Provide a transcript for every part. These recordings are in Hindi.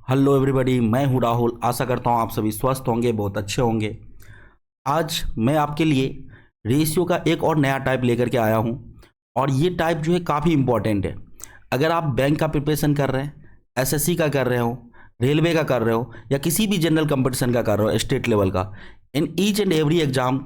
हेलो एवरीबॉडी, मैं हूं राहुल। आशा करता हूं आप सभी स्वस्थ होंगे, बहुत अच्छे होंगे। आज मैं आपके लिए रेशियो का एक और नया टाइप लेकर के आया हूं और ये टाइप जो है काफ़ी इम्पॉर्टेंट है। अगर आप बैंक का प्रिपरेशन कर रहे हैं, एसएससी का कर रहे हो, रेलवे का कर रहे हो या किसी भी जनरल कंपटीशन का कर रहे हो स्टेट लेवल का, in each and every exam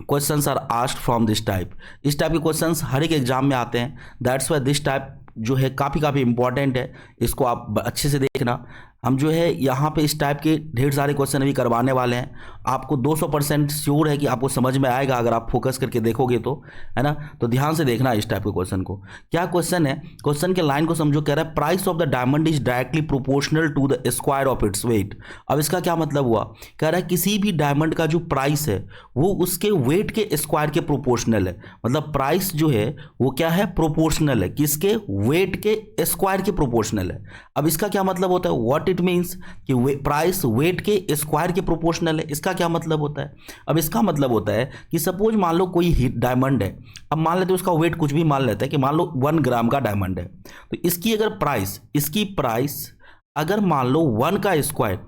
questions are asked from this type. इस टाइप के क्वेश्चंस हर एक एग्जाम में आते हैं। दैट्स वाई दिस टाइप जो है काफ़ी इंपॉर्टेंट है। इसको आप अच्छे से देखना। हम जो है यहाँ पे इस टाइप के ढेर सारे क्वेश्चन अभी करवाने वाले हैं। आपको 200% श्योर है कि आपको समझ में आएगा अगर आप फोकस करके देखोगे तो, है ना। तो ध्यान से देखना इस टाइप के क्वेश्चन को। क्या क्वेश्चन है, क्वेश्चन के लाइन को समझो। कह रहा है price of the diamond is directly proportional to the square of its weight. अब इसका क्या मतलब हुआ? कह रहा है किसी भी डायमंड का जो प्राइस है वो उसके वेट के स्क्वायर के प्रोपोर्शनल है। मतलब प्राइस जो है वो क्या है? प्रोपोर्शनल है। किसके? वेट के स्क्वायर के प्रोपोर्शनल है। अब इसका क्या मतलब होता है? व्हाट इट मीन्स कि प्राइस वेट के स्क्वायर के प्रोपोर्शनल है। इसका क्या मतलब होता है? अब इसका मतलब होता है कि सपोज मान लो कोई डायमंड है। अब मान लेते हैं उसका वेट कुछ भी मान लेते हैं कि मान लो 1 ग्राम का डायमंड है। तो इसकी अगर प्राइस, इसकी प्राइस अगर मान लो 1 का स्क्वायर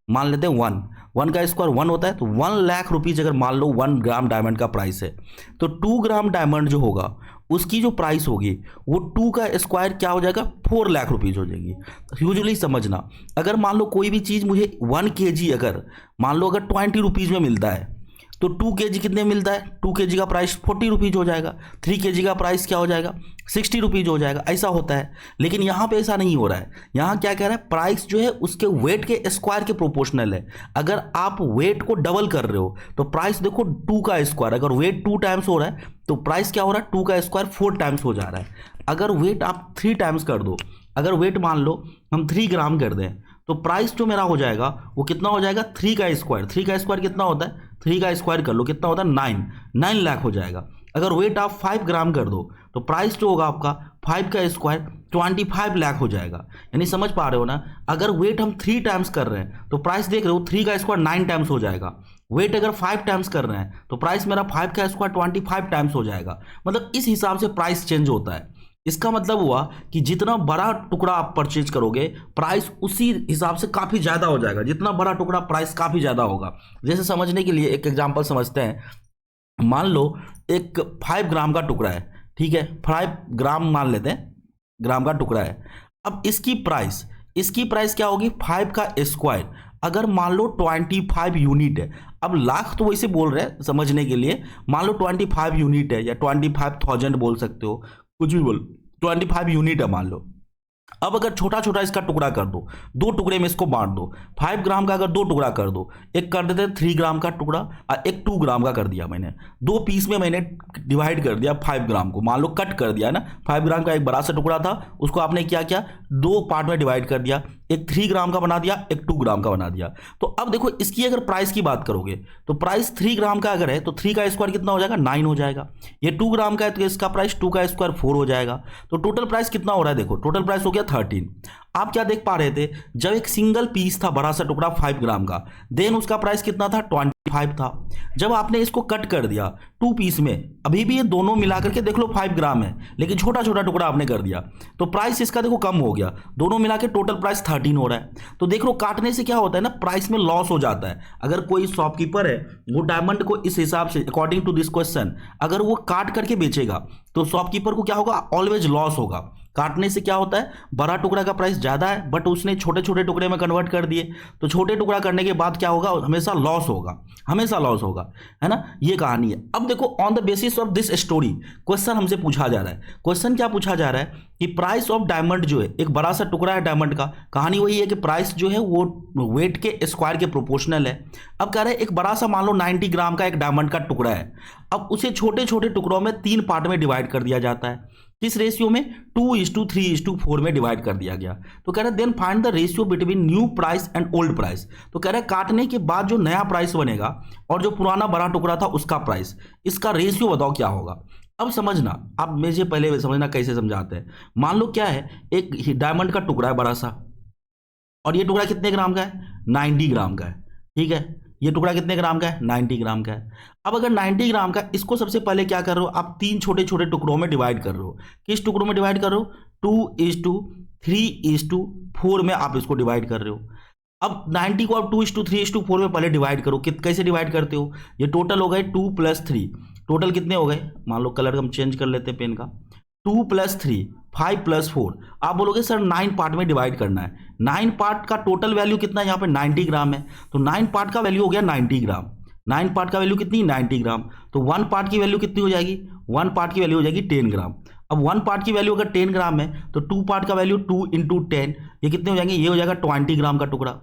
मान लेते हैं, 1 का स्क्वायर 1 होता है, तो 1 लाख रुपीज अगर मान लो 1 ग्राम डायमंड का प्राइस है, तो 2 ग्राम डायमंड जो होगा उसकी जो प्राइस होगी वो 2 का स्क्वायर क्या हो जाएगा? 4 लाख रुपीज हो जाएगी। यूजुअली समझना, अगर मान लो कोई भी चीज़ मुझे 1 kg अगर मान लो अगर 20 रुपीज़ में मिलता है, तो 2 kg कितने मिलता है? 2 kg का प्राइस 40 रुपीज़ हो जाएगा। 3 kg का प्राइस क्या हो जाएगा? 60 रुपीज़ हो जाएगा। ऐसा होता है। लेकिन यहाँ पे ऐसा नहीं हो रहा है। यहाँ क्या कह रहा है? प्राइस जो है उसके वेट के स्क्वायर के प्रोपोर्शनल है। अगर आप वेट को डबल कर रहे हो तो प्राइस देखो 2 का स्क्वायर, अगर वेट 2 टाइम्स हो रहा है तो प्राइस क्या हो रहा है? 2 का स्क्वायर 4 टाइम्स हो जा रहा है। अगर वेट आप 3 टाइम्स कर दो, अगर वेट मान लो हम 3 ग्राम कर दें, तो प्राइस जो मेरा हो जाएगा वो कितना हो जाएगा? 3 का स्क्वायर। 3 का स्क्वायर कितना होता है? 3 का स्क्वायर कर लो, कितना होता है? 9 लाख हो जाएगा। अगर वेट आप 5 ग्राम कर दो तो प्राइस जो होगा आपका 5 का स्क्वायर 25 लाख हो जाएगा। यानी समझ पा रहे हो ना? अगर वेट हम 3 टाइम्स कर रहे हैं तो प्राइस देख रहे हो 3 का स्क्वायर 9 टाइम्स हो जाएगा। वेट अगर 5 टाइम्स कर रहे हैं तो प्राइस मेरा 5 का स्क्वायर 25 टाइम्स हो जाएगा। मतलब इस हिसाब से प्राइस चेंज होता है। इसका मतलब हुआ कि जितना बड़ा टुकड़ा आप परचेज करोगे प्राइस उसी हिसाब से काफ़ी ज़्यादा हो जाएगा। जितना बड़ा टुकड़ा प्राइस काफ़ी ज़्यादा होगा। जैसे समझने के लिए एक एग्जांपल समझते हैं। मान लो एक 5 ग्राम का टुकड़ा है, ठीक है, 5 ग्राम मान लेते हैं, ग्राम का टुकड़ा है। अब इसकी प्राइस क्या होगी? 5 का स्क्वायर अगर मान लो 25 यूनिट है। अब लाख तो वैसे बोल रहे हैं समझने के लिए, मान लो 25 यूनिट है या 25,000 बोल सकते हो, कुछ भी बोल, 25 यूनिट है मान लो। अब अगर छोटा छोटा इसका टुकड़ा कर दो, 2 टुकड़े में इसको बांट दो। 5 ग्राम का अगर 2 टुकड़ा कर दो, एक कर देते 3 ग्राम का टुकड़ा और एक 2 ग्राम का कर दिया मैंने। 2 पीस में मैंने डिवाइड कर दिया 5 ग्राम को, मान लो कट कर दिया ना। 5 ग्राम का एक बड़ा सा टुकड़ा था, उसको आपने क्या किया? 2 पार्ट में डिवाइड कर दिया। एक 3 ग्राम का बना दिया, एक 2 ग्राम का बना दिया। तो अब देखो इसकी अगर प्राइस की बात करोगे तो प्राइस 3 ग्राम का अगर है तो 3 का स्क्वायर कितना हो जाएगा? 9 हो जाएगा। ये 2 ग्राम का है तो इसका प्राइस 2 का स्क्वायर 4 हो जाएगा। तो टोटल प्राइस कितना हो रहा है? देखो टोटल प्राइस हो गया 13। आप क्या देख पा रहे थे? जब एक सिंगल पीस था बड़ा सा टुकड़ा 5 ग्राम का, देन उसका प्राइस कितना था? 25 था। जब आपने इसको कट कर दिया 2 पीस में, अभी भी ये दोनों मिलाकर के देख लो 5 ग्राम है, लेकिन छोटा छोटा टुकड़ा आपने कर दिया तो प्राइस इसका देखो कम हो गया। दोनों मिला के टोटल प्राइस 13 हो रहा है। तो देख लो काटने से क्या होता है ना, प्राइस में लॉस हो जाता है। अगर कोई शॉपकीपर है वो डायमंड को इस हिसाब से, अकॉर्डिंग टू दिस क्वेश्चन, अगर वो काट करके बेचेगा तो शॉपकीपर को क्या होगा? ऑलवेज लॉस होगा। काटने से क्या होता है? बड़ा टुकड़ा का प्राइस ज़्यादा है बट उसने छोटे छोटे टुकड़े में कन्वर्ट कर दिए, तो छोटे टुकड़ा करने के बाद क्या होगा? हमेशा लॉस होगा, हमेशा लॉस होगा, है ना। ये कहानी है। अब देखो on the basis of this story question हमसे पूछा जा रहा है। क्वेश्चन क्या पूछा जा रहा है कि प्राइस ऑफ डायमंड जो है, एक बड़ा सा टुकड़ा है डायमंड का, कहानी वही है कि प्राइस जो है वो वेट के स्क्वायर के प्रोपोर्शनल है। अब कह रहे हैं एक बड़ा सा मान लो 90 ग्राम का एक डायमंड का टुकड़ा है। अब उसे छोटे छोटे टुकड़ों में 3 पार्ट में डिवाइड कर दिया जाता है। किस रेशियो में? 2:3:4 में डिवाइड कर दिया गया। तो कह रहे हैं then find the ratio between new price and old price. तो कह रहे हैं काटने के बाद जो नया प्राइस बनेगा और जो पुराना बड़ा टुकड़ा था उसका प्राइस, इसका रेशियो बताओ क्या होगा। अब समझना, आप मुझे पहले समझना कैसे समझाते हैं। मान लो क्या है, एक डायमंड का टुकड़ा है बड़ा सा, और ये टुकड़ा कितने ग्राम का है? 90 ग्राम का है, ठीक है। ये टुकड़ा कितने ग्राम का है? 90 ग्राम का है। अब अगर 90 ग्राम का, इसको सबसे पहले क्या कर रहे हो आप? 3 छोटे छोटे टुकड़ों में डिवाइड कर रहे हो। किस टुकड़ों में डिवाइड कर रहे हो? 2:3:4 4 में आप इसको डिवाइड कर रहे हो। अब 90 को आप 2:3:4 में पहले डिवाइड करो। कैसे डिवाइड करते हो? ये टोटल हो गए 2 + 3, टोटल कितने हो गए? मान लो कलर हम चेंज कर लेते हैं पेन का। 2 + 3 5 + 4। आप बोलोगे सर 9 पार्ट में डिवाइड करना है। 9 पार्ट का टोटल वैल्यू कितना है? यहाँ पे 90 ग्राम है, तो 9 पार्ट का वैल्यू हो गया 90 ग्राम। 9 पार्ट का वैल्यू कितनी? 90 ग्राम। तो 1 पार्ट की वैल्यू कितनी हो जाएगी? 1 पार्ट की वैल्यू हो जाएगी 10 ग्राम। अब 1 पार्ट की वैल्यू अगर 10 ग्राम है तो 2 पार्ट का वैल्यू 2 × 10, ये कितने हो जाएंगे? ये हो जाएगा 20 ग्राम का टुकड़ा।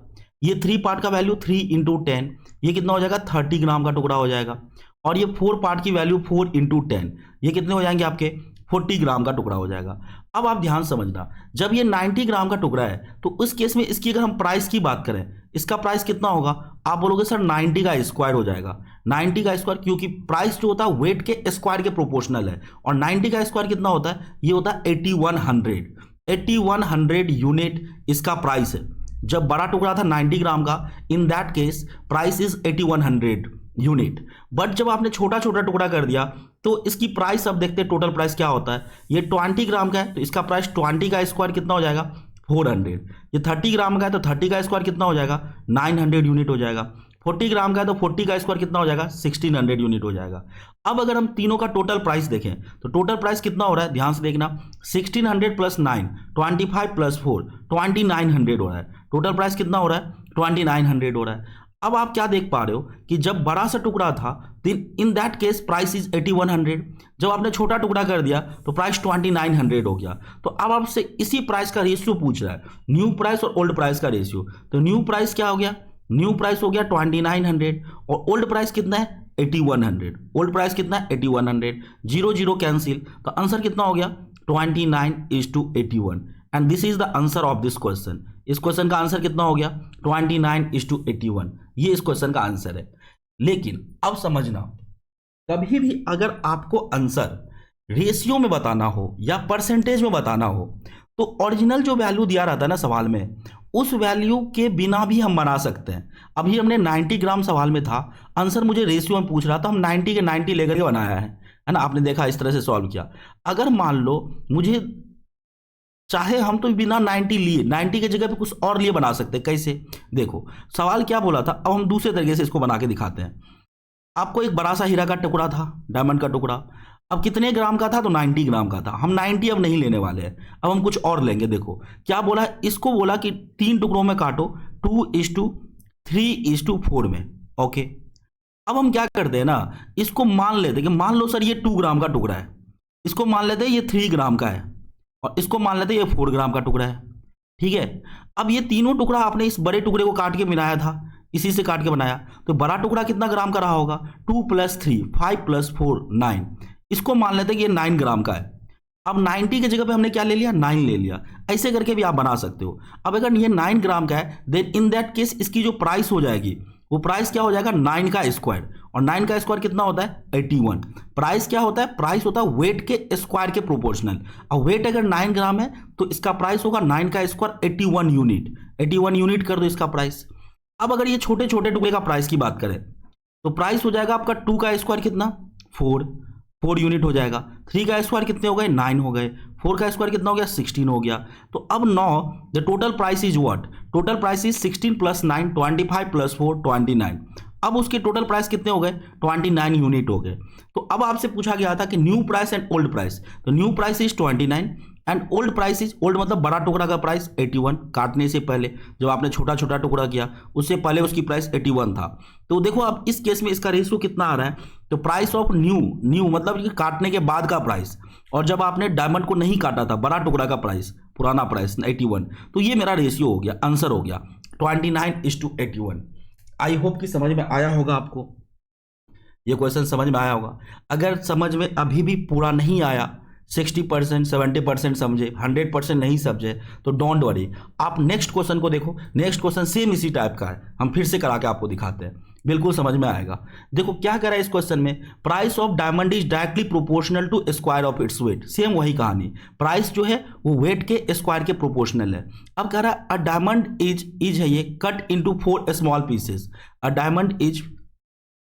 ये 3 पार्ट का वैल्यू 3 × 10, ये कितना हो जाएगा? 30 ग्राम का टुकड़ा हो जाएगा। और ये 4 पार्ट की वैल्यू 4 × 10, ये कितने हो जाएंगे आपके? 40 ग्राम का टुकड़ा हो जाएगा। अब आप ध्यान समझना, जब ये 90 ग्राम का टुकड़ा है तो उस केस में इसकी अगर हम प्राइस की बात करें, इसका प्राइस कितना होगा? आप बोलोगे सर 90 का स्क्वायर हो जाएगा। 90 का स्क्वायर, क्योंकि प्राइस जो होता है वेट के स्क्वायर के प्रोपोर्शनल है। और 90 का स्क्वायर कितना होता है? ये होता है 8100। 8100 यूनिट इसका प्राइस है। जब बड़ा टुकड़ा था 90 ग्राम का, in that case price is 8100 unit. But जब आपने छोटा छोटा टुकड़ा कर दिया तो इसकी प्राइस, अब देखते हैं टोटल प्राइस क्या होता है। ये 20 ग्राम का है तो इसका प्राइस 20 का स्क्वायर कितना हो जाएगा? 400। ये 30 ग्राम का है तो 30 का स्क्वायर कितना हो जाएगा? 900 यूनिट हो जाएगा। 40 ग्राम का है तो 40 का स्क्वायर कितना हो जाएगा? 1600 यूनिट हो जाएगा। अब अगर हम तीनों का टोटल प्राइस देखें तो टोटल प्राइस कितना हो रहा है? ध्यान से देखना, 1600 + 9, 25 + 4, 2900 हो रहा है। टोटल प्राइस कितना हो रहा है? 2900 हो रहा है। अब आप क्या देख पा रहे हो कि जब बड़ा सा टुकड़ा था in that case price is 8100। जब आपने छोटा टुकड़ा कर दिया तो प्राइस 2900 हो गया। तो अब आपसे इसी प्राइस का रेशियो पूछ रहा है, न्यू प्राइस और ओल्ड प्राइस का रेशियो। तो न्यू प्राइस क्या हो गया? न्यू प्राइस हो गया 2900 और ओल्ड प्राइस कितना है? 8100। ओल्ड प्राइस कितना है? 8100। 0 0 कैंसिल, तो आंसर कितना हो गया? 29:81। And this is the answer of this question. इस क्वेश्चन का आंसर कितना हो गया? 29:81। ये इस क्वेश्चन का आंसर है। लेकिन अब समझना, कभी भी अगर आपको आंसर रेशियो में बताना हो या परसेंटेज में बताना हो तो ओरिजिनल जो वैल्यू दिया रहता है ना सवाल में, उस वैल्यू के बिना भी हम बना सकते हैं। अभी हमने 90 ग्राम सवाल में था, आंसर मुझे रेशियो में पूछ रहा था, हम 90 के 90 लेकर के बनाया है ना। आपने देखा इस तरह से सॉल्व किया। अगर मान लो मुझे चाहे, हम तो बिना 90 लिए 90 की जगह पे कुछ और लिए बना सकते हैं। कैसे? देखो सवाल क्या बोला था, अब हम दूसरे तरीके से इसको बना के दिखाते हैं। आपको एक बड़ा सा हीरा का टुकड़ा था, डायमंड का टुकड़ा। अब कितने ग्राम का था? तो 90 ग्राम का था। हम 90 अब नहीं लेने वाले हैं, अब हम कुछ और लेंगे। देखो क्या बोला, इसको बोला कि 3 टुकड़ों में काटो 2:3:4 में। ओके, अब हम क्या करते हैं ना, इसको मान लेते हैं कि मान लो सर ये 2 ग्राम का टुकड़ा है, इसको मान लेते हैं ये 3 ग्राम का है, और इसको मान लेते हैं ये 4 ग्राम का टुकड़ा है। ठीक है, अब ये तीनों टुकड़ा आपने इस बड़े टुकड़े को काट के बनाया था, इसी से काट के बनाया, तो बड़ा टुकड़ा कितना ग्राम का रहा होगा? 2 + 3 5 + 4 9। इसको मान लेते हैं कि ये 9 ग्राम का है। अब 90 की जगह पे हमने क्या ले लिया? 9 ले लिया। ऐसे करके भी आप बना सकते हो। अब अगर ये 9 ग्राम का है देन इन दैट केस इसकी जो प्राइस हो जाएगी वो प्राइस क्या हो जाएगा? 9 का स्क्वायर। और 9 का स्क्वायर कितना होता है? 81। प्राइस क्या होता है? प्राइस होता है वेट के स्क्वायर के प्रोपोर्शनल। अब वेट अगर 9 ग्राम है तो इसका प्राइस होगा 9 का स्क्वायर 81 यूनिट। 81 यूनिट कर दो इसका प्राइस। अब अगर ये छोटे छोटे टुकड़े का प्राइस की बात करें तो प्राइस हो जाएगा आपका 2 का स्क्वायर कितना? 4 यूनिट हो जाएगा। 3 का स्क्वायर कितने हो गए? 9 हो गए। 4 का स्क्वायर कितना हो गया? 16 हो गया। तो अब 9 the total price is what? Total price is 16 + 9 25 + 4 29। अब उसके टोटल प्राइस कितने हो गए? 29 यूनिट हो गए। तो अब आपसे पूछा गया था कि new price and old price. तो new price is 29 and old price is, old मतलब बड़ा टुकड़ा का प्राइस 81। काटने से पहले जब आपने छोटा छोटा टुकड़ा किया उससे पहले उसकी प्राइस 81 था। तो देखो अब इस केस में इसका रेशियो कितना आ रहा है? तो प्राइस ऑफ न्यू मतलब कि काटने के बाद का प्राइस, और जब आपने डायमंड को नहीं काटा था बड़ा टुकड़ा का प्राइस, पुराना प्राइस 81। तो ये मेरा रेशियो हो गया, आंसर हो गया 29:81। आई होप कि समझ में आया होगा आपको, ये क्वेश्चन समझ में आया होगा। अगर समझ में अभी भी पूरा नहीं आया, 60% 70% समझे, 100% नहीं समझे, तो डोंट वरी, आप नेक्स्ट क्वेश्चन को देखो। नेक्स्ट क्वेश्चन सेम इसी टाइप का है, हम फिर से करा के आपको दिखाते हैं, बिल्कुल समझ में आएगा। देखो क्या कह रहा है इस क्वेश्चन में, price of diamond is directly proportional to square of its weight. Same वही कहानी, प्राइस जो है वो वेट के स्क्वायर के प्रोपोर्शनल है। अब कह रहा है अ डायमंड इज है ये cut into 4 small pieces. A diamond is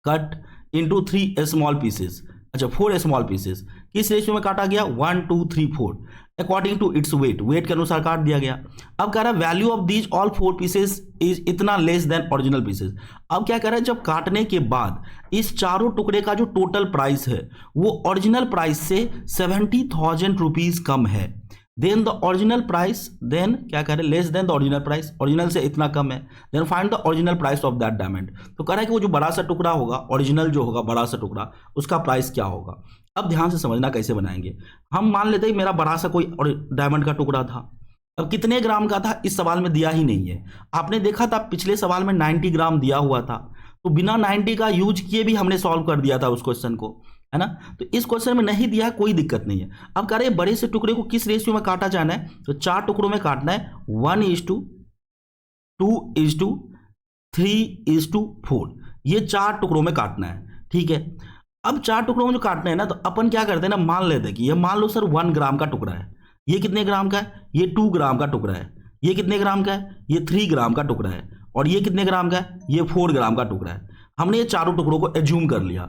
cut into 3 small pieces. अच्छा 4 स्मॉल पीसेस किस रेशियो में काटा गया? 1 2 3 4। According to its weight, weight के अनुसार काट दिया गया। अब कह रहा है value of these all 4 pieces is इतना लेस देन ओरिजिनल पीसेस। अब क्या कह रहा है, जब काटने के बाद इस चारों टुकड़े का जो टोटल प्राइस है वो ओरिजिनल प्राइस से 70,000 रुपीज कम है, then the original price, then क्या कह रहे हैं, less than the original price, original से इतना कम है, then find the original price of that diamond. तो कह रहा है कि वो जो बड़ा सा टुकड़ा होगा, ओरिजिनल जो होगा बड़ा सा टुकड़ा, उसका प्राइस क्या होगा। अब ध्यान से समझना कैसे बनाएंगे। हम मान लेते हैं मेरा बड़ा सा कोई डायमंड का टुकड़ा था, अब कितने ग्राम का था इस सवाल में दिया ही नहीं है। आपने देखा था पिछले सवाल में 90 ग्राम दिया हुआ था, तो बिना 90 का यूज किए भी हमने सॉल्व कर दिया था उस क्वेश्चन को, है ना। तो इस क्वेश्चन में नहीं दिया है, कोई दिक्कत नहीं है। अब कह रहे हैं बड़े से टुकड़े को किस रेशियो में काटा जाना है, तो 4 टुकड़ों में काटना है, 1:2:3:4, ये 4 टुकड़ों में काटना है, ठीक है। अब 4 टुकड़ों में जो काटना है ना, तो अपन क्या करते हैं ना, मान लेते हैं कि ये मान लो सर 1 ग्राम का टुकड़ा है, ये कितने ग्राम का है, ये 2 ग्राम का टुकड़ा है, ये कितने ग्राम का है, ये 3 ग्राम का टुकड़ा है, और ये कितने ग्राम का है, ये 4 ग्राम का टुकड़ा है। हमने ये चारों टुकड़ों को एज्यूम कर लिया।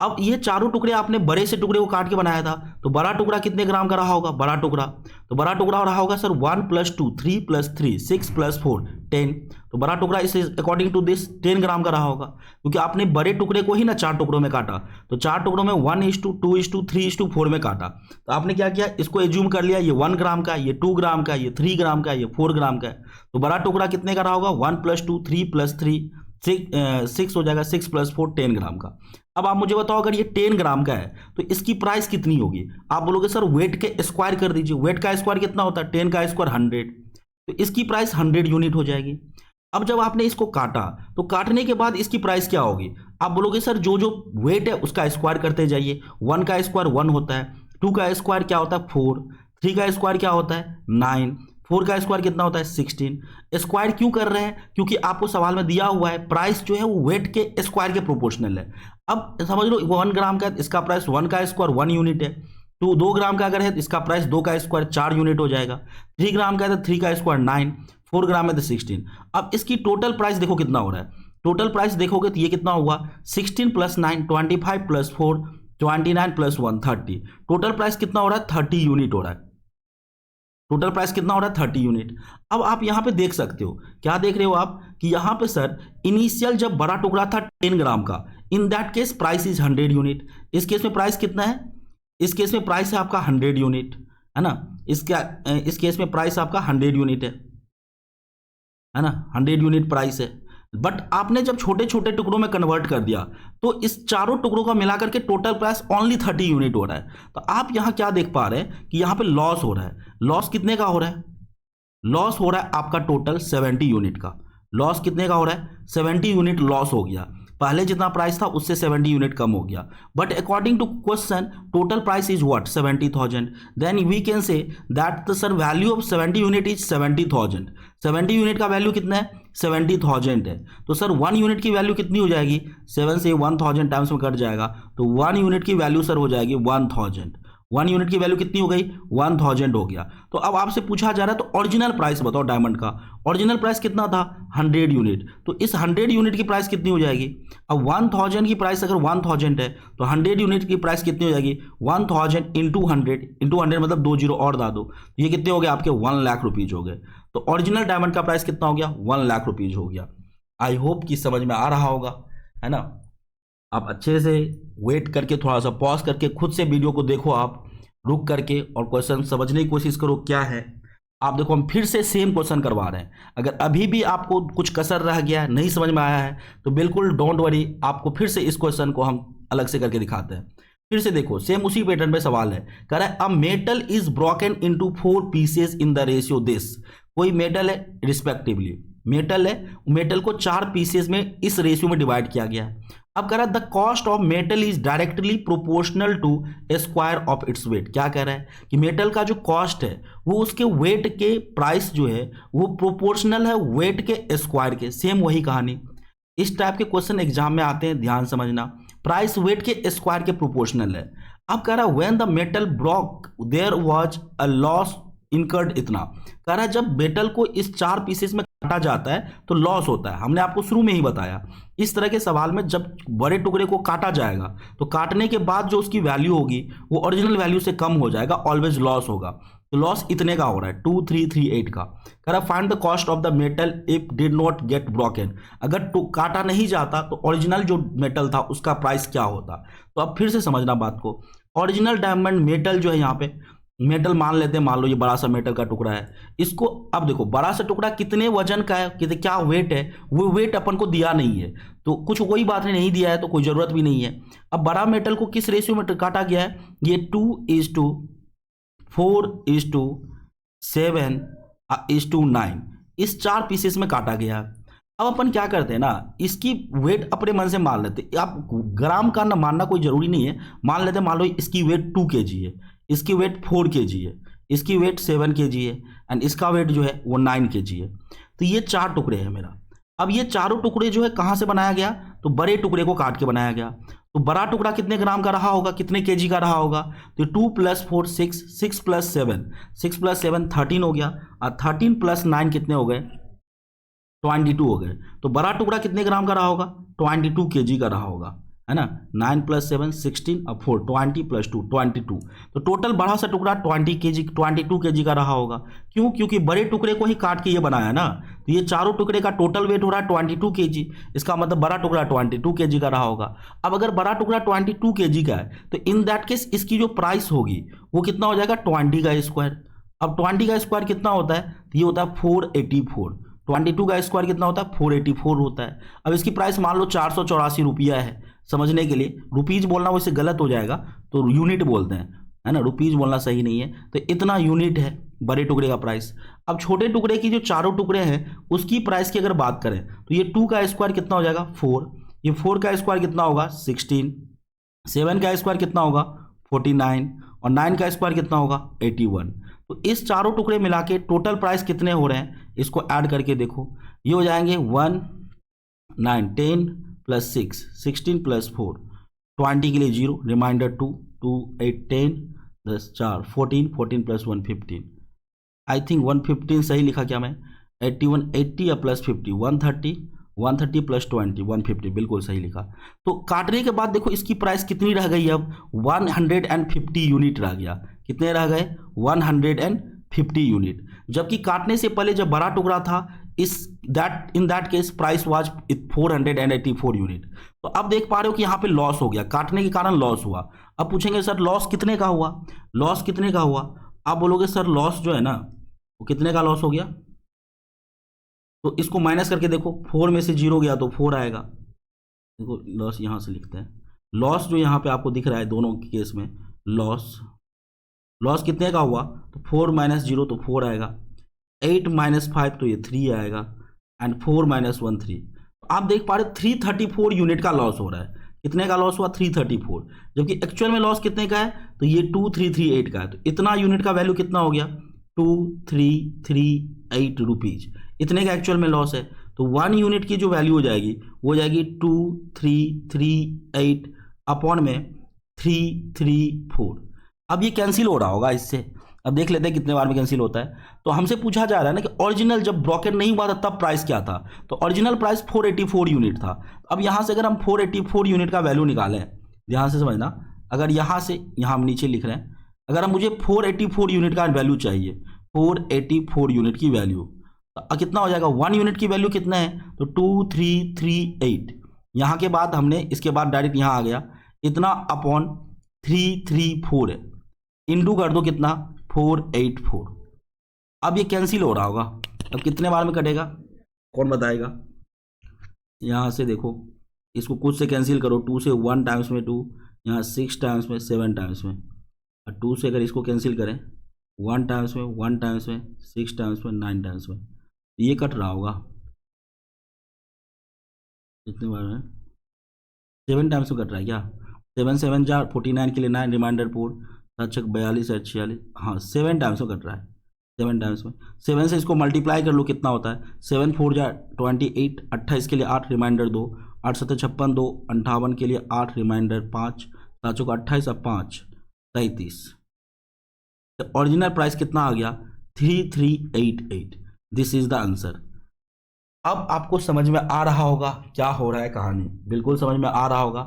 अब ये चारों टुकड़े आपने बड़े से टुकड़े को काट के बनाया था, तो बड़ा टुकड़ा कितने ग्राम का रहा होगा, बड़ा टुकड़ा, तो बड़ा टुकड़ा रहा होगा सर 1 + 2 3 + 3 6 + 4 10, तो बड़ा टुकड़ा इस अकॉर्डिंग टू दिस 10 ग्राम का रहा होगा, क्योंकि आपने बड़े टुकड़े को ही ना 4 टुकड़ों में काटा, तो 4 टुकड़ों में 1:2:3:4 में काटा, तो आपने क्या किया, इसको एज्यूम कर लिया ये 1 ग्राम का, ये 2 ग्राम का, ये 3 ग्राम का, ये 4 ग्राम का है। तो बड़ा टुकड़ा कितने का रहा होगा, 1 + 2 3 + 3 6 हो जाएगा, 6 + 4 10 ग्राम का। अब आप मुझे बताओ अगर ये 10 ग्राम का है तो इसकी प्राइस कितनी होगी। आप बोलोगे सर वेट के स्क्वायर कर दीजिए, वेट का स्क्वायर कितना होता है, 10 का स्क्वायर 100, तो इसकी प्राइस 100 यूनिट हो जाएगी। अब जब आपने इसको काटा तो काटने के बाद इसकी प्राइस क्या होगी, आप बोलोगे सर जो जो वेट है उसका स्क्वायर करते जाइए, 1 का स्क्वायर 1 होता है, 2 का स्क्वायर क्या होता है 4, 3 का स्क्वायर क्या होता है 9, 4 का स्क्वायर कितना होता है 16। स्क्वायर क्यों कर रहे हैं, क्योंकि आपको सवाल में दिया हुआ है प्राइस जो है वो वेट के स्क्वायर के प्रोपोर्शनल है। अब समझ लो 1 ग्राम का इसका प्राइस 1 का स्क्वायर 1 यूनिट है, तो 2 ग्राम का अगर है तो इसका प्राइस 2 का स्क्वायर 4 यूनिट हो जाएगा, 3 ग्राम का है तो 3 का स्क्वायर 9, 4 ग्राम है तो 16। अब इसकी टोटल प्राइस देखो कितना हो रहा है, टोटल प्राइस देखोगे तो ये कितना हुआ 16 + 9 25 + 4 29 + 1 30, टोटल प्राइस कितना हो रहा है 30 यूनिट हो रहा है, टोटल प्राइस कितना हो रहा है 30 यूनिट। अब आप यहाँ पे देख सकते हो, क्या देख रहे हो आप कि यहाँ पे सर इनिशियल जब बड़ा टुकड़ा था 10 ग्राम का, in that case price is 100 unit. इस केस में प्राइस कितना है, इस केस में प्राइस है आपका 100 यूनिट, है ना। इस केस में प्राइस आपका 100 यूनिट है ना, 100 यूनिट प्राइस है। बट आपने जब छोटे छोटे टुकड़ों में कन्वर्ट कर दिया तो इस चारों टुकड़ों का मिलाकर के टोटल प्राइस ओनली 30 यूनिट हो रहा है। तो आप यहाँ क्या देख पा रहे हैं कि यहाँ पे लॉस हो रहा है, लॉस कितने का हो रहा है, लॉस हो रहा है आपका टोटल 70 यूनिट का, लॉस कितने का हो रहा है 70 यूनिट लॉस हो गया, पहले जितना प्राइस था उससे 70 यूनिट कम हो गया। But according to question total price is what 70,000, then we can say that the sir value of 70 unit is 70,000। 70 unit का वैल्यू कितना है 70,000 है, तो सर 1 यूनिट की वैल्यू कितनी हो जाएगी, 7 से 1000 टाइम्स में कट जाएगा, तो 1 यूनिट की वैल्यू सर हो जाएगी 1000। 1 यूनिट की वैल्यू कितनी हो गई 1000 हो गया। तो अब आपसे पूछा जा रहा है तो ओरिजिनल प्राइस बताओ डायमंड का, ओरिजिनल प्राइस कितना था 100 यूनिट, तो इस 100 यूनिट की प्राइस कितनी हो जाएगी। अब 1000 की प्राइस अगर 1000 है तो 100 यूनिट की प्राइस कितनी हो जाएगी 1000 इंटू 100 मतलब 2 जीरो और डाल दो, तो ये कितने हो गए आपके 1 लाख रुपीज हो गए। तो ओरिजिनल डायमंड का प्राइस कितना हो गया 1 लाख रुपीज हो गया। आई होप कि समझ में आ रहा होगा, है ना। आप अच्छे से वेट करके थोड़ा सा पॉज करके खुद से वीडियो को देखो, आप रुक करके और क्वेश्चन समझने की कोशिश करो क्या है। आप देखो हम फिर से सेम क्वेश्चन करवा रहे हैं, अगर अभी भी आपको कुछ कसर रह गया नहीं समझ में आया है तो बिल्कुल डोंट वरी, आपको फिर से इस क्वेश्चन को हम अलग से करके दिखाते हैं। फिर से देखो सेम उसी पैटर्न पे सवाल है, कह रहा है a metal is broken into 4 pieces in the ratio this. कोई मेटल है रिस्पेक्टिवली, मेटल है, मेटल को 4 पीसेस में इस रेशियो में डिवाइड किया गया है। अब कह रहा है the cost of metal is directly proportional to square of its weight. क्या कह रहा है कि मेटल का जो कॉस्ट है वो उसके वेट के प्राइस जो है वो प्रोपोर्शनल है वेट के स्क्वायर के। सेम वही कहानी, इस टाइप के क्वेश्चन एग्जाम में आते हैं, ध्यान समझना। प्राइस वेट के स्क्वायर के प्रोपोर्शनल है। अब कह रहा है when the metal broke there was a loss incurred इतना। कह रहा है जब मेटल को इस 4 पीसेस में काटा जाता है तो लॉस होता है, हमने आपको शुरू में ही बताया। इस तरह के सवाल में जब बड़े टुकड़े को काटा जाएगा तो काटने के बाद जो उसकी वैल्यू होगी वो ओरिजिनल वैल्यू से कम हो जाएगा, ऑलवेज लॉस होगा। तो लॉस इतने का हो रहा है 2338 का। कह रहा find the cost of the metal if did not get broken. अगर काटा नहीं जाता तो ओरिजिनल जो मेटल था उसका प्राइस क्या होता। तो अब फिर से समझना बात को। ओरिजिनल डायमंड मेटल जो है यहाँ पे मेटल मान लेते हैं, मान लो ये बड़ा सा मेटल का टुकड़ा है, इसको अब देखो बड़ा सा टुकड़ा कितने वजन का है, कितने क्या वेट है, वो वेट अपन को दिया नहीं है, तो कुछ कोई बात नहीं दिया है तो कोई ज़रूरत भी नहीं है। अब बड़ा मेटल को किस रेशियो में काटा गया है, ये 2:4:7:9 इस 4 पीसेस में काटा गया है। अब अपन क्या करते हैं ना, इसकी वेट अपने मन से मान लेते हैं। आप ग्राम का ना मानना कोई ज़रूरी नहीं है, मान लेते हैं, मान लो इसकी वेट 2 kg है, इसकी वेट 4 kg है, इसकी वेट 7 kg है एंड इसका वेट जो है वो 9 kg है। तो ये 4 टुकड़े हैं मेरा। अब ये चारों टुकड़े जो है कहाँ से बनाया गया, तो बड़े टुकड़े को काट के बनाया गया। तो बड़ा टुकड़ा कितने ग्राम का रहा होगा, कितने kg का रहा होगा, तो 2 + 4 6, 6 + 7, 6 + 7 13 हो गया, और 13 + 9 कितने हो गए, 22 हो गए। तो बड़ा टुकड़ा कितने ग्राम का रहा होगा, 22 kg का रहा होगा, है ना। 9 + 7 16 और 4 20 + 2 22। तो टोटल बड़ा सा टुकड़ा 22 kg का रहा होगा। क्यों, क्योंकि बड़े टुकड़े को ही काट के ये बनाया ना। तो ये चारों टुकड़े का टोटल वेट हो रहा है 22 kg, इसका मतलब बड़ा टुकड़ा 22 kg का रहा होगा। अब अगर बड़ा टुकड़ा 22 kg का है तो इन दैट केस इसकी जो प्राइस होगी वो कितना हो जाएगा, 20 का स्क्वायर। अब 20 का स्क्वायर कितना होता है, तो ये होता है 484। 22 का स्क्वायर कितना होता है, 484 होता है। अब इसकी प्राइस मान लो 484 रुपया है। समझने के लिए रुपीज बोलना वैसे गलत हो जाएगा, तो यूनिट बोलते हैं, है ना, रुपीज बोलना सही नहीं है। तो इतना यूनिट है बड़े टुकड़े का प्राइस। अब छोटे टुकड़े की जो चारों टुकड़े हैं उसकी प्राइस की अगर बात करें तो ये 2 का स्क्वायर कितना हो जाएगा, 4, ये 4 का स्क्वायर कितना होगा, 16, 7 का स्क्वायर कितना होगा, 49, और 9 का स्क्वायर कितना होगा, 81। तो इस चारों टुकड़े मिला के टोटल प्राइस कितने हो रहे हैं, इसको ऐड करके देखो, ये हो जाएंगे 1 9 10 + 6 16 + 4 20 के लिए 0, रिमाइंडर 2 2 8 10 10 4 14 14 + 1 15। आई थिंक 115 सही लिखा क्या मैं, 81 80 या +50 130 130 + 20 150 बिल्कुल सही लिखा। तो काटने के बाद देखो इसकी प्राइस कितनी रह गई, अब 150 यूनिट रह गया। कितने रह गए, 150 यूनिट। जबकि काटने से पहले जब बड़ा टुकड़ा था in that case price was 484 unit. तो अब देख पा रहे हो कि यहाँ पे लॉस हो गया, काटने के कारण लॉस हुआ। अब पूछेंगे सर लॉस कितने का हुआ, लॉस कितने का हुआ, आप बोलोगे सर लॉस जो है ना वो कितने का लॉस हो गया, तो इसको माइनस करके देखो, 4 में से 0 गया तो 4 आएगा। देखो लॉस यहाँ से लिखते हैं, लॉस जो यहाँ पे आपको दिख रहा है दोनों केस में लॉस कितने का हुआ, तो 4 - 0 तो 4 आएगा, 8 - 5 तो ये 3 आएगा, एंड 4 - 1 3। आप देख पा रहे 334 यूनिट का लॉस हो रहा है। कितने का लॉस हुआ, 334, जबकि एक्चुअल में लॉस कितने का है, तो ये 2338 का है। तो इतना यूनिट का वैल्यू कितना हो गया, 2338 रुपीज, इतने का एक्चुअल में लॉस है। तो 1 यूनिट की जो वैल्यू हो जाएगी वो जाएगी 2338 अपॉन में 334। अब ये कैंसिल हो रहा होगा इससे, अब देख लेते हैं कितने बार में कैंसिल होता है। तो हमसे पूछा जा रहा है ना कि ओरिजिनल जब ब्रोकन नहीं हुआ था तब प्राइस क्या था, तो ओरिजिनल प्राइस 484 यूनिट था। अब यहाँ से अगर हम 484 यूनिट का वैल्यू निकालें, ध्यान से समझना, अगर यहाँ से यहाँ हम नीचे लिख रहे हैं, अगर हम मुझे 484 यूनिट का वैल्यू चाहिए, 484 यूनिट की वैल्यू, तो कितना हो जाएगा, 1 यूनिट की वैल्यू कितना है, तो 2338। यहाँ के बाद हमने इसके बाद डायरेक्ट यहाँ आ गया, इतना अपॉन 334 है, इंटू कर दो कितना, 484। अब ये कैंसिल हो रहा होगा, अब कितने बार में कटेगा कौन बताएगा। यहाँ से देखो इसको कुछ से कैंसिल करो, 2 से 1 टाइम्स में 2, यहाँ 6 टाइम्स में 7 टाइम्स में, और 2 से अगर इसको कैंसिल करें 1 टाइम्स में 1 टाइम्स में 6 टाइम्स में 9 टाइम्स में, ये कट रहा होगा कितने बार में, 7 टाइम्स में कट रहा है क्या, 7 7 जा 49 के लिए 9, रिमाइंडर 4 7 42 46, हाँ 7 टाइम्स में कट रहा है, 7 टाइम्स में। 7 से इसको मल्टीप्लाई कर लो कितना होता है, 7 4 जा 28, 28 के लिए 8, रिमाइंडर 2, 8 7 56 2, 58 के लिए 8, रिमाइंडर 5, 7 को 28 और 5 33। तो ओरिजिनल प्राइस कितना आ गया, 3388। This is the answer. अब आपको समझ में आ रहा होगा क्या हो रहा है कहानी, बिल्कुल समझ में आ रहा होगा।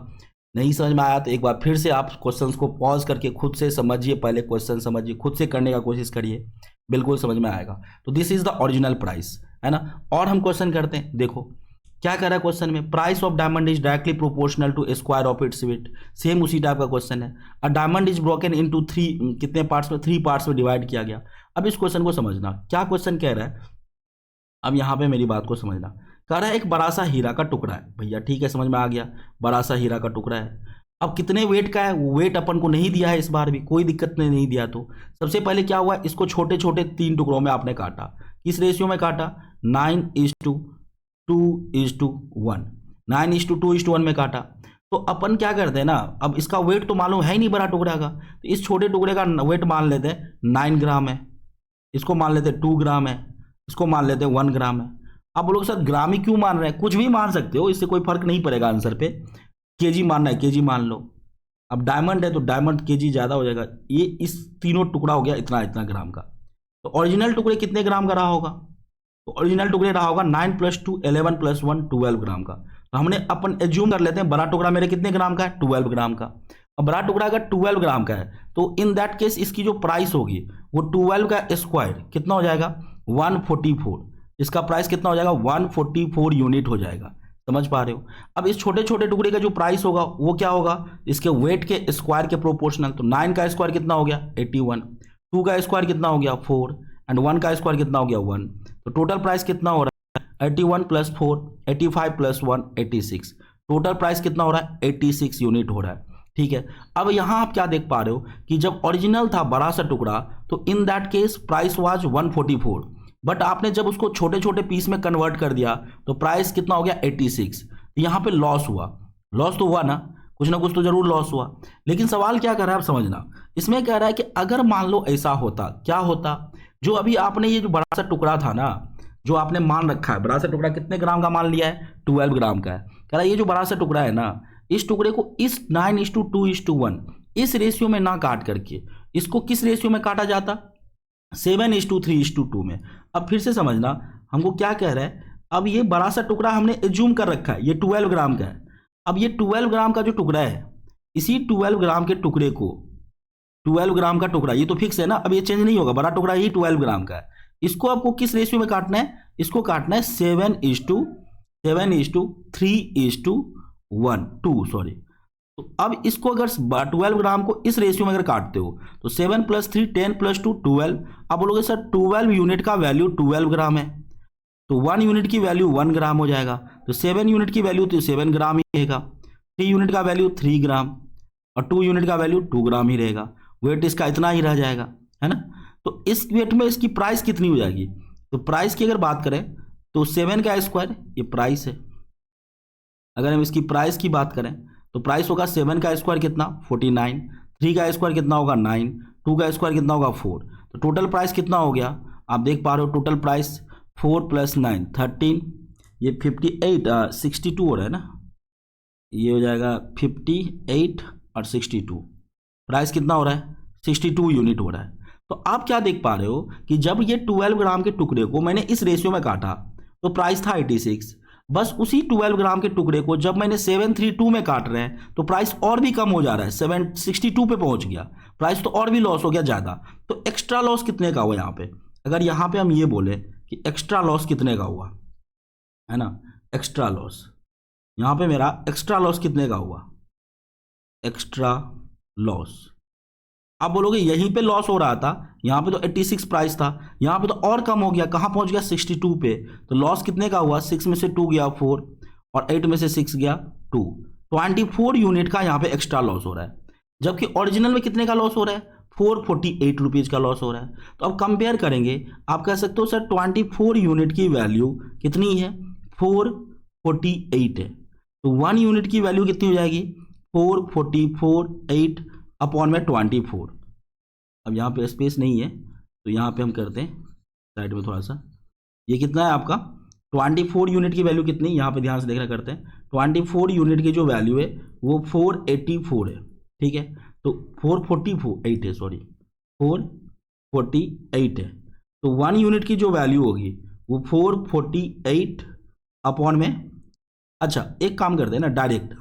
नहीं समझ में आया तो एक बार फिर से आप क्वेश्चंस को पॉज करके खुद से समझिए, पहले क्वेश्चन समझिए, खुद से करने का कोशिश करिए, बिल्कुल समझ में आएगा। तो this is the original price, है ना। और हम क्वेश्चन करते हैं, देखो क्या कह रहा है क्वेश्चन में, price of diamond is directly proportional to square of its weight. Same उसी टाइप का क्वेश्चन है। A diamond is broken into three, कितने पार्ट्स में, 3 पार्ट्स में डिवाइड किया गया। अब इस क्वेश्चन को समझना, क्या क्वेश्चन कह रहा है, अब यहाँ पे मेरी बात को समझना। कह रहा है एक बड़ा सा हीरा का टुकड़ा है, भैया ठीक है, समझ में आ गया, बड़ा सा हीरा का टुकड़ा है। अब कितने वेट का है, वेट अपन को नहीं दिया है इस बार भी, कोई दिक्कत नहीं दिया। तो सबसे पहले क्या हुआ, इसको छोटे छोटे 3 टुकड़ों में आपने काटा। किस रेशियो में काटा, 9:2:1, 9:2:1 में काटा। तो अपन क्या करते हैं ना, अब इसका वेट तो मालूम है ही नहीं बड़ा टुकड़ा का, तो इस छोटे टुकड़े का वेट मान लेते हैं 9 ग्राम है, इसको मान लेते हैं 2 ग्राम है, इसको मान लेते हैं 1 ग्राम है। आप लोग सर ग्राम ही क्यों मान रहे हैं, कुछ भी मान सकते हो, इससे कोई फर्क नहीं पड़ेगा आंसर पे। केजी मानना है, केजी मान लो। अब डायमंड है तो डायमंड केजी ज़्यादा हो जाएगा। ये इस तीनों टुकड़ा हो गया इतना इतना ग्राम का। तो ओरिजिनल टुकड़े कितने ग्राम का रहा होगा, तो ओरिजिनल टुकड़े रहा होगा 9 + 2 11 + 1 12 ग्राम का। तो हमने अपन एज्यूम कर लेते हैं बड़ा टुकड़ा मेरे कितने ग्राम का है, 12 ग्राम का। अब बड़ा टुकड़ा अगर 12 ग्राम का है तो इन दैट केस इसकी जो प्राइस होगी वो 12 का स्क्वायर कितना हो जाएगा, 144। इसका प्राइस कितना हो जाएगा, 144 यूनिट हो जाएगा। समझ पा रहे हो। अब इस छोटे छोटे टुकड़े का जो प्राइस होगा वो क्या होगा, इसके वेट के स्क्वायर के प्रोपोर्शनल। तो 9 का स्क्वायर कितना हो गया, 81, 2 का स्क्वायर कितना हो गया, 4, एंड 1 का स्क्वायर कितना हो गया, 1। तो टोटल प्राइस कितना हो रहा है, 81 + 4 85 + 1 86। टोटल प्राइस कितना हो रहा है, 86 यूनिट हो रहा है। ठीक है। अब यहाँ आप क्या देख पा रहे हो कि जब ओरिजिनल था बड़ा सा टुकड़ा तो in that case price was 144, but आपने जब उसको छोटे छोटे पीस में कन्वर्ट कर दिया तो प्राइस कितना हो गया, 86। यहाँ पे लॉस हुआ, लॉस तो हुआ ना कुछ तो जरूर लॉस हुआ। लेकिन सवाल क्या कर रहा है आप समझना, इसमें कह रहा है कि अगर मान लो ऐसा होता, क्या होता, जो अभी आपने ये जो बड़ा सा टुकड़ा था ना, जो आपने मान रखा है, बड़ा सा टुकड़ा कितने ग्राम का मान लिया है, 12 ग्राम का है। कह रहा है ये जो बड़ा सा टुकड़ा है ना, इस टुकड़े को इस 9:2:1 इस रेशियो में ना काट करके इसको किस रेशियो में काटा जाता, 7:3:2 में। अब फिर से समझना हमको क्या कह रहा है, अब ये बड़ा सा टुकड़ा हमने एज्यूम कर रखा है, ये 12 ग्राम का है। अब ये 12 ग्राम का जो टुकड़ा है, इसी 12 ग्राम के टुकड़े को, 12 ग्राम का टुकड़ा ये तो फिक्स है ना, अब ये चेंज नहीं होगा, बड़ा टुकड़ा ही 12 ग्राम का है। इसको आपको किस रेशियो में काटना है, इसको काटना है 7:3:2 सॉरी। तो अब इसको अगर 12 ग्राम को इस रेशियो में अगर काटते हो तो 7 + 3 10 + 2 12। अब बोलोगे सर 12 यूनिट का वैल्यू 12 ग्राम है, तो 1 यूनिट की वैल्यू 1 ग्राम हो जाएगा। तो 7 यूनिट की वैल्यू तो 7 ग्राम ही रहेगा, 3 यूनिट का वैल्यू 3 ग्राम, और 2 यूनिट का वैल्यू 2 ग्राम ही रहेगा। वेट इसका इतना ही रह जाएगा, है ना। तो इस वेट में इसकी प्राइस कितनी हो जाएगी, तो प्राइस की अगर बात करें तो 7 का स्क्वायर ये प्राइस है। अगर हम इसकी प्राइस की बात करें तो प्राइस होगा 7 का स्क्वायर कितना, 49, 3 का स्क्वायर कितना होगा 9, 2 का स्क्वायर कितना होगा 4। तो टोटल प्राइस कितना हो गया, आप देख पा रहे हो, टोटल प्राइस 4 + 9 13, ये 58 62 हो रहा है ना, ये हो जाएगा 58 और 62, प्राइस कितना हो रहा है, 62 यूनिट हो रहा है। तो आप क्या देख पा रहे हो कि जब ये 12 ग्राम के टुकड़े को मैंने इस रेशियो में काटा तो प्राइस था 86, बस उसी 12 ग्राम के टुकड़े को जब मैंने 732 में काट रहे हैं तो प्राइस और भी कम हो जा रहा है, 762 पे पहुंच गया, प्राइस तो और भी लॉस हो गया ज़्यादा। तो एक्स्ट्रा लॉस कितने का हुआ यहाँ पे, अगर यहाँ पे हम ये बोले कि एक्स्ट्रा लॉस कितने का हुआ, है ना, एक्स्ट्रा लॉस, यहाँ पे मेरा एक्स्ट्रा लॉस कितने का हुआ, एक्स्ट्रा लॉस। आप बोलोगे यहीं पे लॉस हो रहा था, यहाँ पे तो 86 प्राइस था, यहाँ पे तो और कम हो गया, कहाँ पहुँच गया 62 पे। तो लॉस कितने का हुआ, 6 में से 2 गया 4 और 8 में से 6 गया 2, 24 यूनिट का यहाँ पे एक्स्ट्रा लॉस हो रहा है। जबकि ओरिजिनल में कितने का लॉस हो रहा है, 448 रुपीज़ का लॉस हो रहा है। तो अब कंपेयर करेंगे, आप कह सकते हो सर 24 यूनिट की वैल्यू कितनी है, 448 है, तो 1 यूनिट की वैल्यू कितनी हो जाएगी, 448 अपॉन में 24। अब यहाँ पे स्पेस नहीं है तो यहाँ पे हम करते हैं साइड में थोड़ा सा, ये कितना है आपका 24 यूनिट की वैल्यू कितनी, यहाँ पे ध्यान से देखना करते हैं, 24 यूनिट की जो वैल्यू है वो 484 है, ठीक है। तो 448 है, सॉरी 448 है, तो 1 यूनिट की जो वैल्यू होगी वो 448 अपॉन में, अच्छा एक काम करते हैं ना,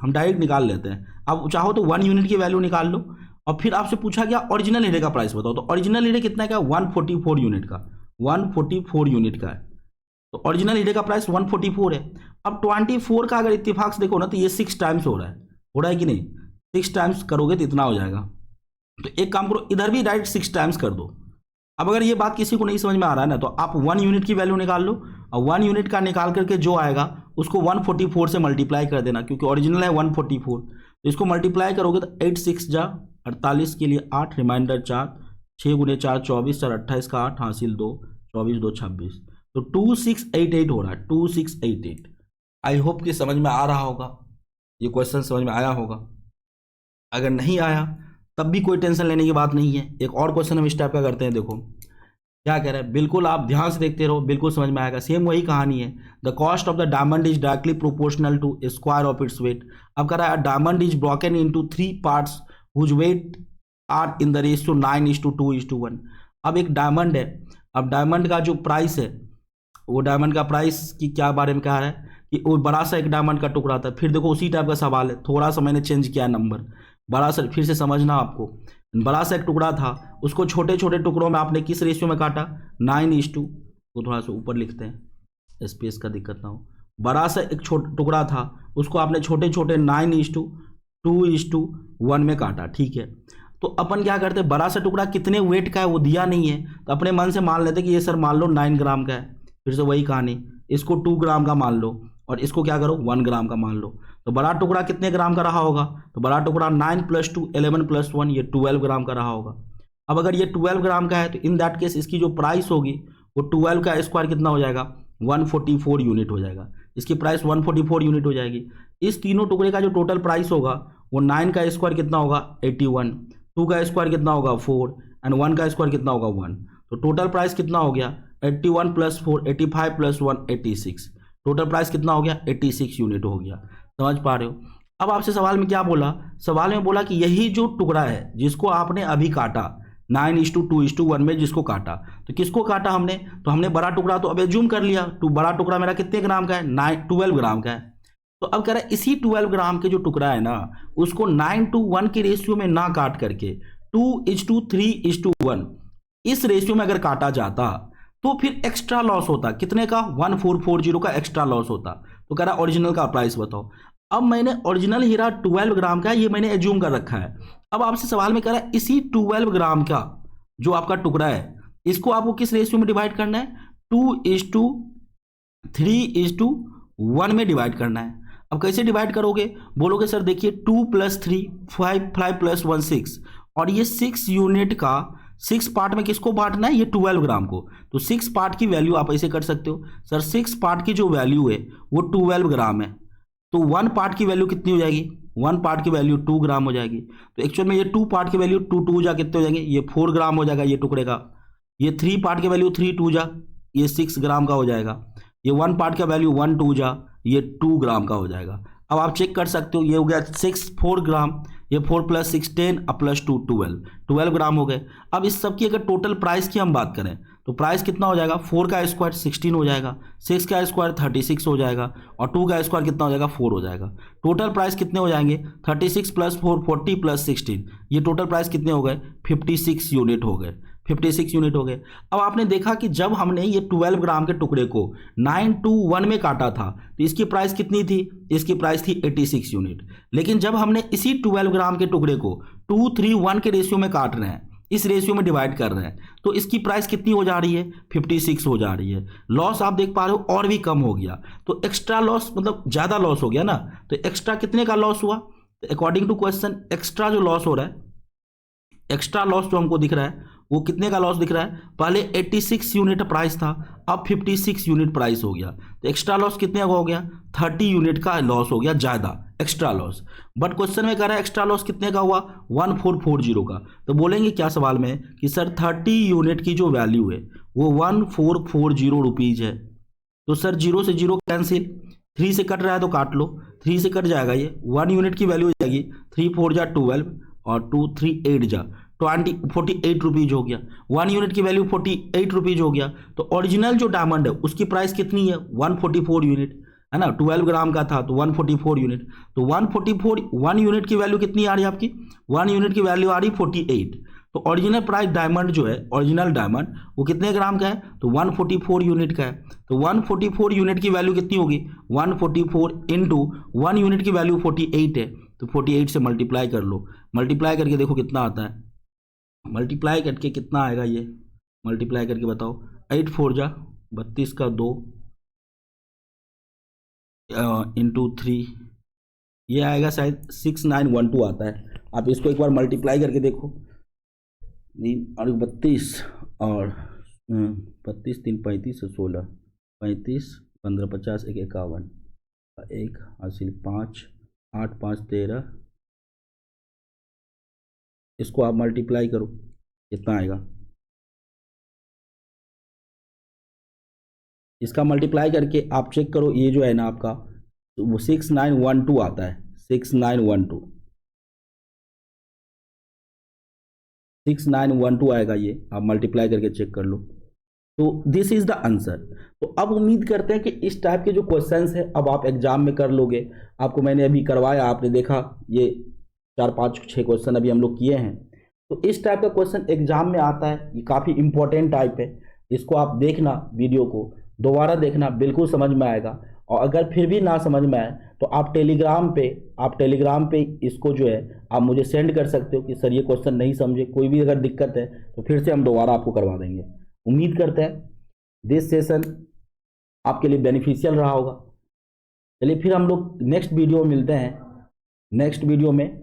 हम डायरेक्ट निकाल लेते हैं। आप चाहो तो 1 यूनिट की वैल्यू निकाल लो, और फिर आपसे पूछा गया ओरिजिनल हीरे का प्राइस बताओ, तो ओरिजिनल हीरे कितना का, 144 यूनिट का, 144 यूनिट का है। तो ओरिजिनल हीरे का प्राइस 144 है। अब 24 का अगर इत्तेफाक से देखो ना, तो ये 6 टाइम्स हो रहा है कि नहीं, 6 टाइम्स करोगे तो इतना हो जाएगा। तो एक काम करो, इधर भी डायरेक्ट 6 टाइम्स कर दो। अब अगर ये बात किसी को नहीं समझ में आ रहा है ना, तो आप 1 यूनिट की वैल्यू निकाल लो, और 1 यूनिट का निकाल करके जो आएगा उसको 144 से मल्टीप्लाई कर देना, क्योंकि ओरिजिनल है 144। तो इसको मल्टीप्लाई करोगे तो 8 6 जा 48 के लिए 8, रिमाइंडर 4, 6 गुने 4 24, 4 28 का 8, हासिल 2, 24 2 26। तो 2688 हो रहा है, 2688। आई होप कि समझ में आ रहा होगा, ये क्वेश्चन समझ में आया होगा। अगर नहीं आया तब भी कोई टेंशन लेने की बात नहीं है। एक और क्वेश्चन हम इस टाइप का करते हैं, देखो क्या कह रहा है, बिल्कुल आप ध्यान से देखते रहो, बिल्कुल समझ में आएगा। सेम वही कहानी है, the cost of the diamond is directly proportional to square of its weight. अब कह रहा है diamond is broken into 3 parts whose weight are in the ratio 9:2:1। अब एक डायमंड है, अब डायमंड का जो प्राइस है, वो डायमंड का प्राइस की क्या बारे में कह रहा है कि वो बड़ा सा एक डायमंड का टुकड़ा था। फिर देखो उसी टाइप का सवाल है, थोड़ा सा मैंने चेंज किया नंबर, बड़ा सा, फिर से समझना आपको। बड़ा सा एक टुकड़ा था, उसको छोटे छोटे टुकड़ों में आपने किस रेशियो में काटा, 9:2, को थोड़ा सा ऊपर लिखते हैं, स्पेस का दिक्कत ना हो। बड़ा सा एक टुकड़ा था, उसको आपने छोटे छोटे 9:2:1 में काटा, ठीक है। तो अपन क्या करते हैं, बड़ा सा टुकड़ा कितने वेट का है वो दिया नहीं है, तो अपने मन से मान लेते कि ये सर मान लो 9 ग्राम का है। फिर से वही कहानी, इसको 2 ग्राम का मान लो, और इसको क्या करो 1 ग्राम का मान लो। तो बड़ा टुकड़ा कितने ग्राम का रहा होगा, तो बड़ा टुकड़ा 9 + 2 11 + 1 ये 12 ग्राम का रहा होगा। अब अगर ये 12 ग्राम का है तो इन दैट केस इसकी जो प्राइस होगी वो 12 का स्क्वायर कितना हो जाएगा, 144 यूनिट हो जाएगा। इसकी प्राइस 144 यूनिट हो जाएगी। इस तीनों टुकड़े का जो टोटल प्राइस होगा वो 9 का स्क्वायर कितना होगा 81, 2 का स्क्वायर कितना होगा 4, एंड 1 का स्क्वायर कितना होगा 1। तो टोटल प्राइस कितना हो गया 81 + 4 85 + 1 86। टोटल प्राइस कितना हो गया 86 यूनिट हो गया। समझ पा रहे हो। अब आपसे सवाल में क्या बोला, सवाल में बोला कि यही जो टुकड़ा है जिसको आपने अभी काटा 9:2:1 में जिसको काटा, तो किसको काटा हमने, तो हमने बड़ा टुकड़ा तो अब एज्यूम कर लिया, तो बड़ा टुकड़ा मेरा कितने ग्राम का है 12 ग्राम का है। तो अब कह रहा है इसी 12 ग्राम के जो टुकड़ा है ना, उसको 9:1 के रेशियो में ना काट करके 2:3:1 इस रेशियो में अगर काटा जाता तो फिर एक्स्ट्रा लॉस होता, कितने का 1440 का एक्स्ट्रा लॉस होता। तो कह रहा है ओरिजिनल का प्राइस बताओ। अब मैंने ओरिजिनल हीरा 12 ग्राम का ये मैंने एज्यूम कर रखा है। अब आपसे सवाल में कह रहा है इसी 12 ग्राम का जो आपका टुकड़ा है इसको आपको किस रेशियो में डिवाइड करना है, 2:3:1 में डिवाइड करना है। अब कैसे डिवाइड करोगे, बोलोगे सर देखिए 2 + 3 5 5 + 1 6, और ये 6 यूनिट का 6 पार्ट में किसको बांटना है, ये 12 ग्राम को। तो 6 पार्ट की वैल्यू आप ऐसे कर सकते हो, सर 6 पार्ट की जो वैल्यू है वो 12 ग्राम है, तो 1 पार्ट की वैल्यू कितनी हो जाएगी, 1 पार्ट की वैल्यू 2 ग्राम हो जाएगी। तो एक्चुअल में ये 2 पार्ट की वैल्यू 2 2 जा कितने हो जाएंगे, ये 4 ग्राम हो जाएगा ये टुकड़े का। ये 3 पार्ट की वैल्यू 3 2 जा ये 6 ग्राम का हो जाएगा। ये 1 पार्ट का वैल्यू 1 2 जा ये 2 ग्राम का हो जाएगा। अब आप चेक कर सकते हो, ये हो गया 6 4 ग्राम, ये 4 + 6 10 + 2 12 ग्राम हो गए। अब इस सब की अगर टोटल प्राइस की हम बात करें तो प्राइस कितना हो जाएगा, 4 का स्क्वायर 16 हो जाएगा, 6 का स्क्वायर 36 हो जाएगा, और 2 का स्क्वायर कितना हो जाएगा 4 हो जाएगा। टोटल प्राइस कितने हो जाएंगे 36 + 4 40 + 16, ये टोटल प्राइस कितने हो गए 56 यूनिट हो गए, 56 यूनिट हो गए। अब आपने देखा कि जब हमने ये 12 ग्राम के टुकड़े को 9:1 में काटा था तो इसकी प्राइस कितनी थी, इसकी प्राइस थी 86 यूनिट। लेकिन जब हमने इसी 12 ग्राम के टुकड़े को 2:3:1 के रेशियो में काट रहे हैं, इस रेशियो में डिवाइड कर रहे हैं, तो इसकी प्राइस कितनी हो जा रही है 56 हो जा रही है। लॉस आप देख पा रहे हो और भी कम हो गया, तो एक्स्ट्रा लॉस मतलब ज़्यादा लॉस हो गया ना। तो एक्स्ट्रा कितने का लॉस हुआ, अकॉर्डिंग टू क्वेश्चन एक्स्ट्रा जो लॉस हो रहा है, एक्स्ट्रा लॉस जो हमको दिख रहा है वो कितने का लॉस दिख रहा है, पहले 86 यूनिट प्राइस था, अब 56 यूनिट प्राइस हो गया। तो एक्स्ट्रा लॉस कितने का हो गया 30 यूनिट का लॉस हो गया ज़्यादा एक्स्ट्रा लॉस। बट क्वेश्चन में कह रहा है एक्स्ट्रा लॉस कितने का हुआ 1440 का। तो बोलेंगे क्या सवाल में कि सर 30 यूनिट की जो वैल्यू है वो 1440 रुपीज़ है। तो सर 0 से 0 कैंसिल, 3 से कट रहा है तो काट लो, 3 से कट जाएगा, ये 1 यूनिट की वैल्यू हो जाएगी 3 4 जा 12 और 2 3 8 जा 48 रुपीज़ हो गया। 1 यूनिट की वैल्यू 48 रुपीज़ हो गया। तो ओरिजिनल जो डायमंड है उसकी प्राइस कितनी है 144 यूनिट। है ना, 12 ग्राम का था तो 144 यूनिट। तो 144 1 यूनिट की वैल्यू कितनी आ रही है आपकी, 1 यूनिट की वैल्यू आ रही 48। तो ओरिजिनल प्राइस डायमंड जो है, ओरिजिनल डायमंड वो कितने ग्राम का है, तो 144 यूनिट का है। तो 144 यूनिट की वैल्यू कितनी होगी, 144 इंटू 1 यूनिट की वैल्यू 48 है, तो 48 से मल्टीप्लाई कर लो, मल्टीप्लाई करके देखो कितना आता है, मल्टीप्लाई करके कितना आएगा ये, मल्टीप्लाई करके बताओ, 8 4 जा 32 का 2 इंटू 3, ये आएगा शायद 6912 आता है। आप इसको एक बार मल्टीप्लाई करके देखो, 32 और 32 3 35 से 16, 35 15 50 1 51, 1 हासिल 5 8 5 13, इसको आप मल्टीप्लाई करो कितना आएगा, इसका मल्टीप्लाई करके आप चेक करो, ये जो है ना आपका, तो वो 6912 आता है, 6912 6912 आएगा, ये आप मल्टीप्लाई करके चेक कर लो। तो दिस इज द आंसर। तो अब उम्मीद करते हैं कि इस टाइप के जो क्वेश्चंस है अब आप एग्जाम में कर लोगे। आपको मैंने अभी करवाया, आपने देखा ये 4 5 6 क्वेश्चन अभी हम लोग किए हैं। तो इस टाइप का क्वेश्चन एग्जाम में आता है, ये काफ़ी इंपॉर्टेंट टाइप है। इसको आप देखना, वीडियो को दोबारा देखना, बिल्कुल समझ में आएगा। और अगर फिर भी ना समझ में आए तो आप टेलीग्राम पे इसको जो है आप मुझे सेंड कर सकते हो कि सर ये क्वेश्चन नहीं समझे, कोई भी अगर दिक्कत है तो फिर से हम दोबारा आपको करवा देंगे। उम्मीद करते हैं दिस सेशन आपके लिए बेनिफिशियल रहा होगा। चलिए फिर हम लोग नेक्स्ट वीडियो में मिलते हैं। नेक्स्ट वीडियो में